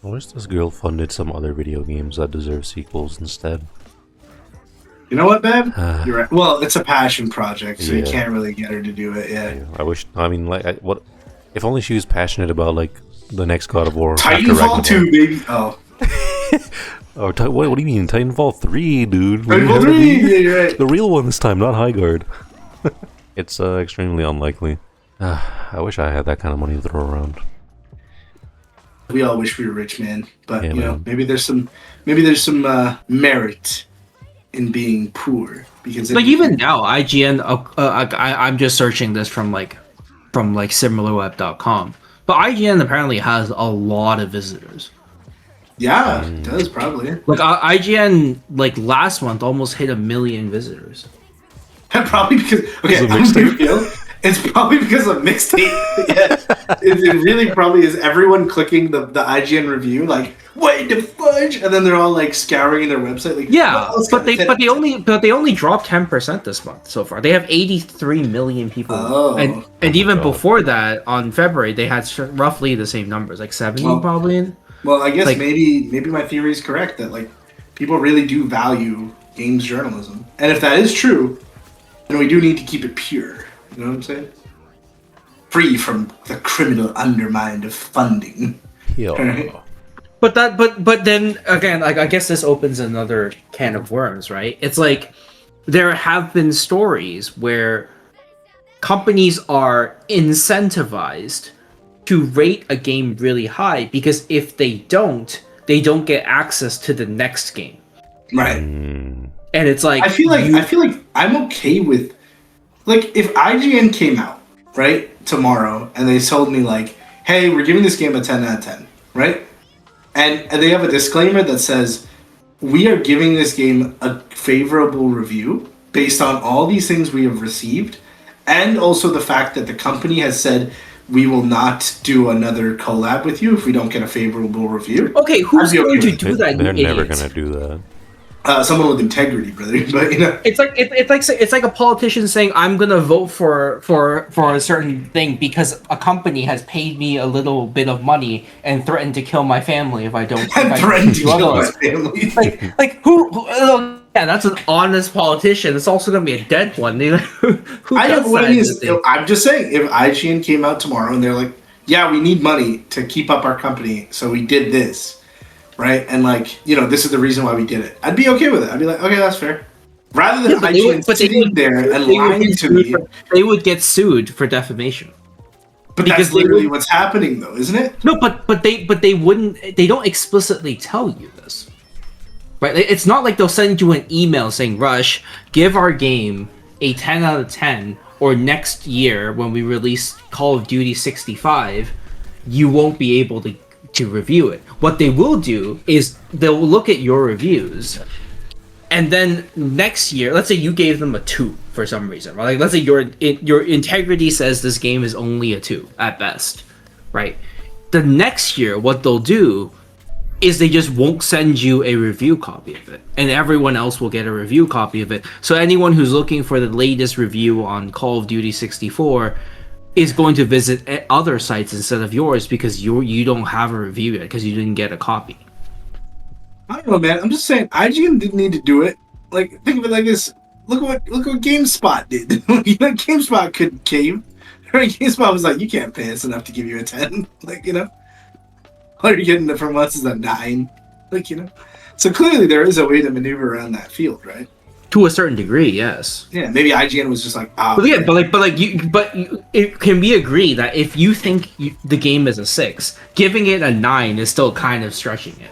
I wish this girl funded some other video games that deserve sequels instead. You know what, babe? You're right. Well, it's a passion project, so you can't really get her to do it. Yeah. I wish. I mean, like, what? If only she was passionate about like the next God of War. Titanfall 2, baby. Oh. What do you mean? Titanfall 3, dude. Titanfall 3. Yeah, you're right. The real one this time, not Highguard. It's extremely unlikely. I wish I had that kind of money to throw around. We all wish we were rich, man. But you know, maybe there's some merit in being poor, because like even now, IGN. I'm just searching this from similarweb.com, but IGN apparently has a lot of visitors. Yeah, it does probably. Like IGN, like last month, almost hit 1 million visitors. Probably because it's probably because of Mixtape. Yeah, it really probably is. Everyone clicking the IGN review, like, what the fudge, and then they're all like scouring their website. Like, yeah, but they only dropped 10% this month so far. They have 83 million people, and even before that, on February, they had roughly the same numbers, like 70 probably. Well, I guess like, maybe my theory is correct that like people really do value games journalism, and if that is true, then we do need to keep it pure. You know what I'm saying? Free from the criminal undermine of funding. Yeah. Right? But then again, like I guess this opens another can of worms, right? It's like there have been stories where companies are incentivized to rate a game really high because if they don't get access to the next game. Right. And it's like I feel like I'm okay with, like, if IGN came out, right, tomorrow, and they told me, like, hey, we're giving this game a 10 out of 10, right? And they have a disclaimer that says, we are giving this game a favorable review based on all these things we have received, and also the fact that the company has said, we will not do another collab with you if we don't get a favorable review. Okay, who's going to do that? They're never going to do that. Someone with integrity, brother. But you know, it's like a politician saying, "I'm gonna vote for a certain thing because a company has paid me a little bit of money and threatened to kill my family if I don't." Threatened to kill my family. Like who? Yeah, that's an honest politician. It's also gonna be a dead one. I'm just saying, if IGN came out tomorrow and they're like, "Yeah, we need money to keep up our company, so we did this." Right, and like, you know, this is the reason why we did it. I'd be okay with it. I'd be like, okay, that's fair. Rather than sitting there and lying to me, they would get sued for defamation. But that's literally what's happening, though, isn't it? No, but they wouldn't. They don't explicitly tell you this, right? It's not like they'll send you an email saying, "Rush, give our game a 10 out of 10," or next year when we release Call of Duty 65, you won't be able to review it. What they will do is they'll look at your reviews, and then next year, let's say you gave them a 2 for some reason, right? Like, let's say your integrity says this game is only a 2 at best, right? The next year, what they'll do is they just won't send you a review copy of it, and everyone else will get a review copy of it. So anyone who's looking for the latest review on Call of Duty 64 is going to visit other sites instead of yours because you don't have a review yet because you didn't get a copy. I don't know, man. I'm just saying IGN didn't need to do it. Like, think of it like this. Look what GameSpot did. You know, GameSpot couldn't cave. GameSpot was like, you can't pay us enough to give you a 10. Like, you know, all you're getting from us is a 9. Like, you know, so clearly there is a way to maneuver around that field, right? To a certain degree, yes. Yeah, maybe IGN was just like, but can we agree that if you think the game is a 6, giving it a 9 is still kind of stretching it?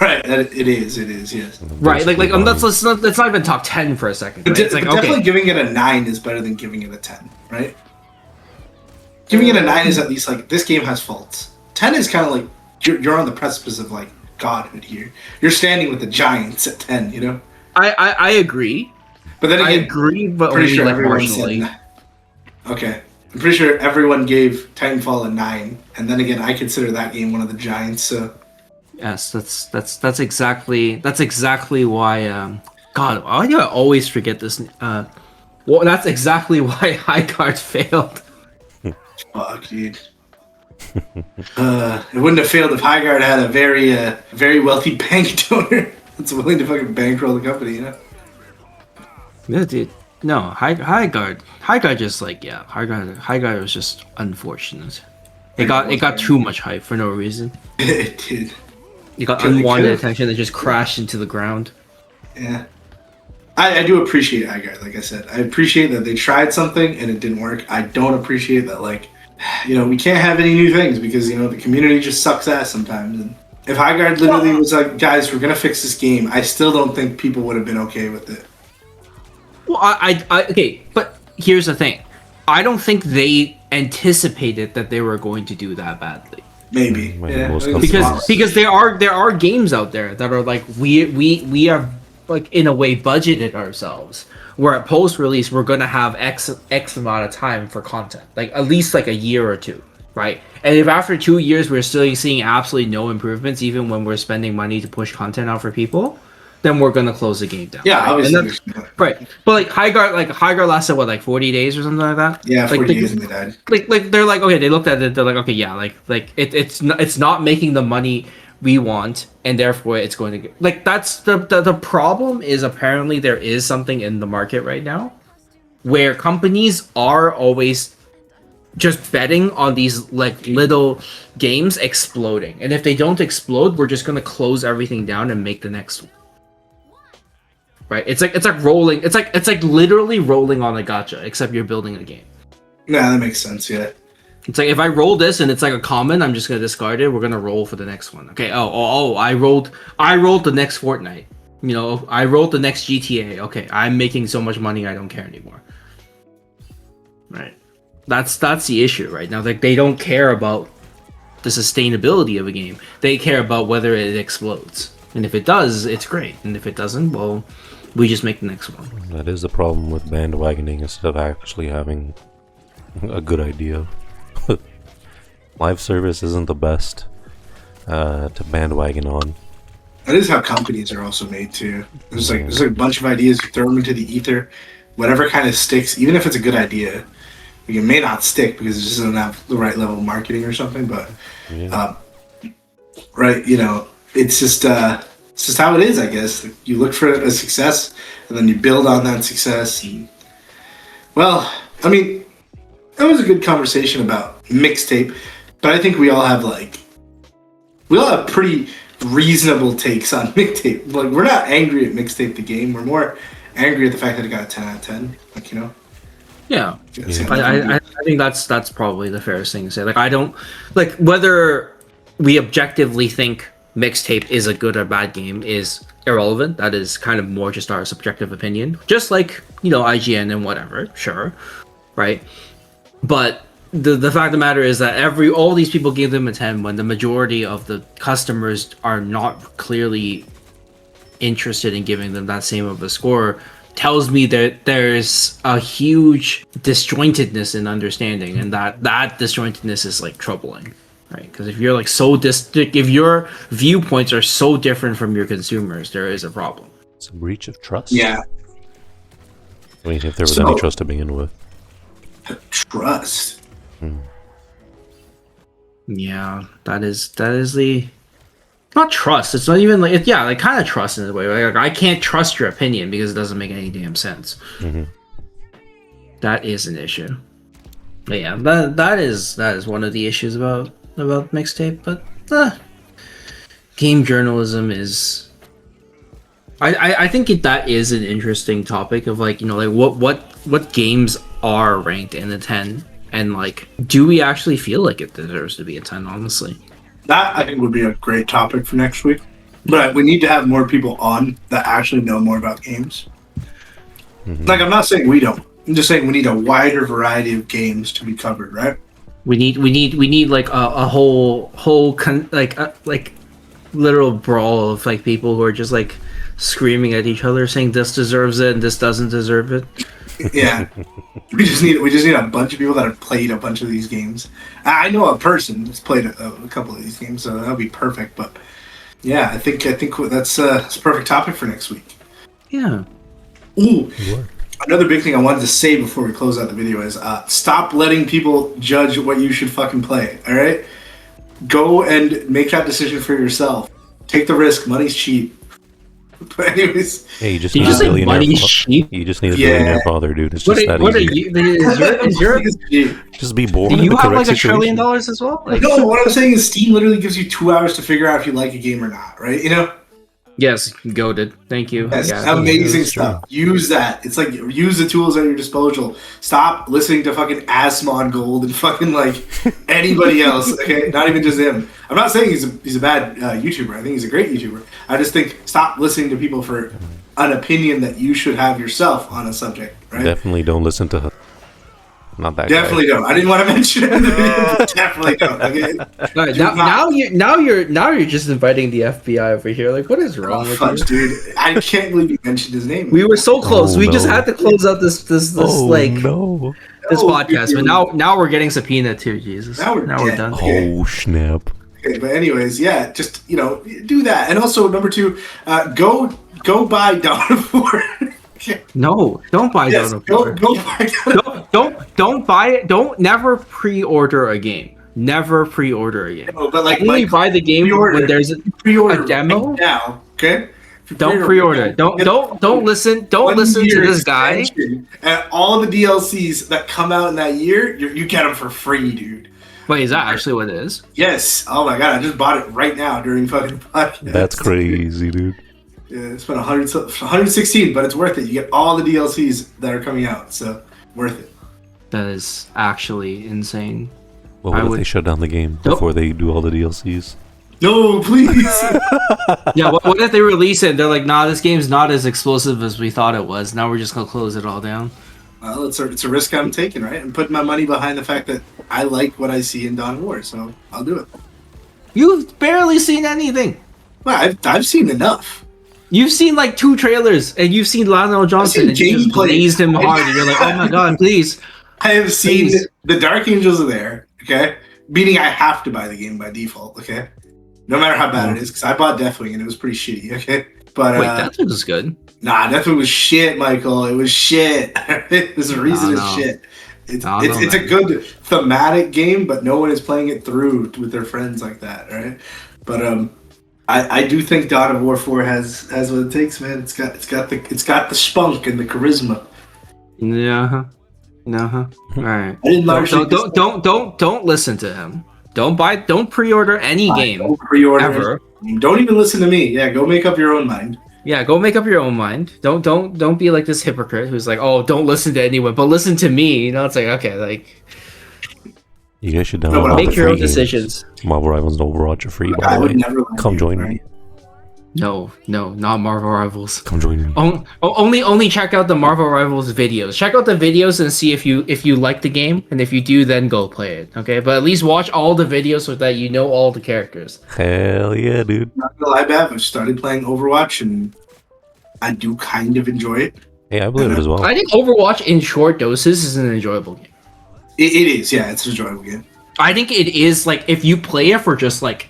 Right, it is, yes. Right, let's not even talk 10 for a second. Right? But definitely giving it a 9 is better than giving it a 10, right? Giving it a 9 is at least like, this game has faults. 10 is kind of like, you're on the precipice of like godhood here. You're standing with the giants at 10, you know? I agree. But then again, I agree, but pretty only sure like everyone marginally. said, okay. I'm pretty sure everyone gave Titanfall a 9, and then again, I consider that game one of the giants. So yes, that's exactly why. God, why do I always forget this? Well, that's exactly why High Guard failed. Fuck, dude. It wouldn't have failed if High Guard had a very wealthy bank donor that's willing to fucking bankroll the company, you know? Yeah, dude. No, High Guard just like High Guard was just unfortunate. It got too much hype for no reason. It did. It got unwanted attention that just crashed into the ground. Yeah. I do appreciate High Guard, like I said. I appreciate that they tried something and it didn't work. I don't appreciate that, like, we can't have any new things because, the community just sucks ass sometimes. And if High Guard literally was like, guys, we're going to fix this game, I still don't think people would have been okay with it. Well, okay, but here's the thing. I don't think they anticipated that they were going to do that badly. Maybe. Yeah. Because there are games out there that are like we are like in a way budgeted ourselves where at post release we're gonna have X amount of time for content, like at least like a year or two, right? And if after 2 years we're still seeing absolutely no improvements, even when we're spending money to push content out for people, then we're gonna close the game down. Yeah, right? obviously. Right. But like High Guard lasted what, like 40 days or something like that? Yeah, 40 like, days and they died. Like they're like, okay, they looked at it, they're like, okay, yeah, like it's not making the money we want, and therefore it's going to get like that's the problem is apparently there is something in the market right now where companies are always just betting on these like little games exploding. And if they don't explode, we're just gonna close everything down and make the next one. Right? It's like rolling. It's like literally rolling on a gacha, except you're building a game. Yeah, that makes sense. Yeah. It's like if I roll this and it's like a common, I'm just gonna discard it. We're gonna roll for the next one. Okay. Oh! I rolled the next Fortnite. I rolled the next GTA. Okay, I'm making so much money, I don't care anymore. Right. That's the issue right now. Like they don't care about the sustainability of a game. They care about whether it explodes. And if it does, it's great. And if it doesn't, well, we just make the next one. That is the problem with bandwagoning instead of actually having a good idea. Live service isn't the best to bandwagon on. That is how companies are also made too. There's like a bunch of ideas, you throw them into the ether, whatever kind of sticks, even if it's a good idea. Like it may not stick because it just doesn't have the right level of marketing or something, but right, it's just how it is, I guess. Like, you look for a success and then you build on that success. And, well, I mean, that was a good conversation about Mixtape, but I think we all have pretty reasonable takes on Mixtape. Like, we're not angry at Mixtape the game. We're more angry at the fact that it got a 10 out of 10. Like, Yeah. I think that's probably the fairest thing to say. Like, I don't like whether we objectively think Mixtape is a good or bad game is irrelevant. That is kind of more just our subjective opinion. Just like, IGN and whatever, sure. Right? But the fact of the matter is that all these people gave them a 10 when the majority of the customers are not clearly interested in giving them that same of a score tells me that there's a huge disjointedness in understanding, and that disjointedness is like troubling, right? Because if you're like if your viewpoints are so different from your consumers, there is a problem. It's a breach of trust. Yeah. I mean, if there was any trust to begin with. Trust. Yeah, that is the not trust. It's not even like like kind of trust in a way. Like I can't trust your opinion because it doesn't make any damn sense. Mm-hmm. That is an issue. But yeah, that is one of the issues about Mixtape. But game journalism is. I think that is an interesting topic of like what games are ranked in the 10, and like do we actually feel like it deserves to be a 10? Honestly. That, I think, would be a great topic for next week. But we need to have more people on that actually know more about games. Mm-hmm. Like, I'm not saying we don't. I'm just saying we need a wider variety of games to be covered, right? We need like a whole literal brawl of like people who are just like screaming at each other saying this deserves it and this doesn't deserve it. Yeah, we just need a bunch of people that have played a bunch of these games. I know a person that's played a couple of these games, so that'll be perfect. But yeah, I think that's a perfect topic for next week. Yeah. Ooh. Another big thing I wanted to say before we close out the video is stop letting people judge what you should fucking play. All right, go and make that decision for yourself. Take the risk. Money's cheap. But anyways, hey, you just need a billionaire. You just need a billionaire father, dude. It's just that easy. Just be born. Do you have like $1 trillion as well? Like, no, what I'm saying is Steam literally gives you 2 hours to figure out if you like a game or not, right? You know. Yes, goated. Thank you. Yes, amazing stuff. Use that. It's like use the tools at your disposal. Stop listening to fucking Asmod Gold and fucking like anybody else. Okay, not even just him. I'm not saying he's a bad YouTuber. I think he's a great YouTuber. I just think stop listening to people for an opinion that you should have yourself on a subject. Right? Definitely don't listen to her. Not that. Definitely guy. don't. I didn't want to mention it. Definitely don't. Okay. Right, now you're just inviting the FBI over here. Like, what is wrong with you, dude? I can't believe you mentioned his name. We were so close. We just had to close out this this podcast. Dude. But now we're getting subpoenaed too. Jesus. Now we're done. Oh snap. Okay, but anyways, yeah, just do that. And also number 2, go buy Dawn of War. No, don't buy Dawn of War. Don't buy it. Don't never pre-order a game. Never pre-order a game. No, but like only buy the game when there's a demo. Right now, okay? Don't pre-order. Don't listen. Don't listen to this guy. And all the DLCs that come out in that year, you get them for free, dude. Wait, is that actually what it is? Yes. Oh my god, I just bought it right now during fucking podcast. That's crazy, dude. Yeah, it's been 116, but it's worth it. You get all the DLCs that are coming out, so worth it. That is actually insane. Well, what if they shut down the game before they do all the DLCs? No, please. Yeah, what if they release it and they're like, nah, this game's not as explosive as we thought it was. Now we're just going to close it all down. Well, it's a risk I'm taking, right? I'm putting my money behind the fact that I like what I see in Dawn of War, so I'll do it. You've barely seen anything. Well, I've seen enough. You've seen like 2 trailers, and you've seen Lionel Johnson, and you just blazed him hard, and you're like, oh my god, please. I have seen the Dark Angels are there, okay? Meaning I have to buy the game by default, okay? No matter how bad it is, because I bought Deathwing, and it was pretty shitty, okay? But wait, Deathwing was good. Nah, Deathwing was shit, Michael. It was shit. There's a reason it's shit. It's a good thematic game, but no one is playing it through with their friends like that, right? But I do think Dawn of War 4 has what it takes, man. It's got the spunk and the charisma. Yeah. All right. I didn't don't listen to him. Don't pre-order any game. Don't pre-order ever. Don't even listen to me. Yeah, go make up your own mind. Yeah, go make up your own mind. Don't be like this hypocrite who's like, oh, don't listen to anyone, but listen to me. It's like, okay, like you guys should download make your own decisions. Marvel Rivals and Overwatch are free, by the way. Come join me. No, not Marvel Rivals. Come join me. Only check out the Marvel Rivals videos. Check out the videos and see if you like the game, and if you do, then go play it. Okay, but at least watch all the videos so that you know all the characters. Hell yeah, dude! Not gonna lie, Bav, I've started playing Overwatch, and I do kind of enjoy it. Hey, I believe it as well. I think Overwatch in short doses is an enjoyable game. It is, yeah, it's an enjoyable game. I think it is like if you play it for just like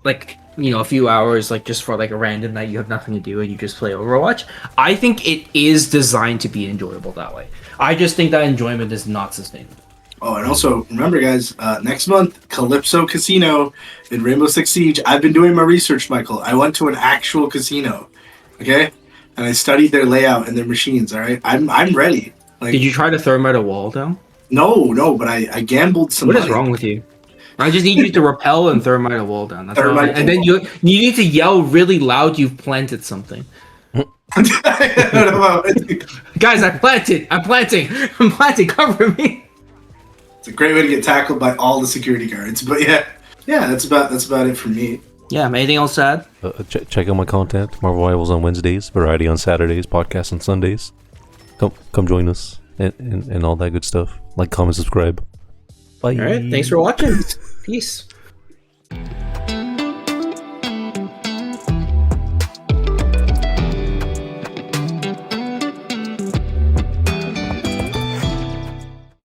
a few hours, like just for like a random night you have nothing to do and you just play Overwatch, I think it is designed to be enjoyable that way. I just think that enjoyment is not sustainable. Oh, and also remember, guys, next month, Calypso Casino in Rainbow Six Siege. I've been doing my research, Michael. I went to an actual casino, okay, and I studied their layout and their machines. All right, I'm ready. Like, did you try to thermite a wall down? No, but I gambled some. What is wrong with you? I just need you to rappel and thermite a wall down. That's thermite and then you need to yell really loud you've planted something. I don't know. Guys, I'm planting, cover me. It's a great way to get tackled by all the security guards. But yeah, that's about it for me. Yeah, anything else to add? Check out my content. Marvel Rivals on Wednesdays, Variety on Saturdays, Podcast on Sundays. Come join us and all that good stuff. Like, comment, subscribe. Bye. All right, thanks for watching. Peace.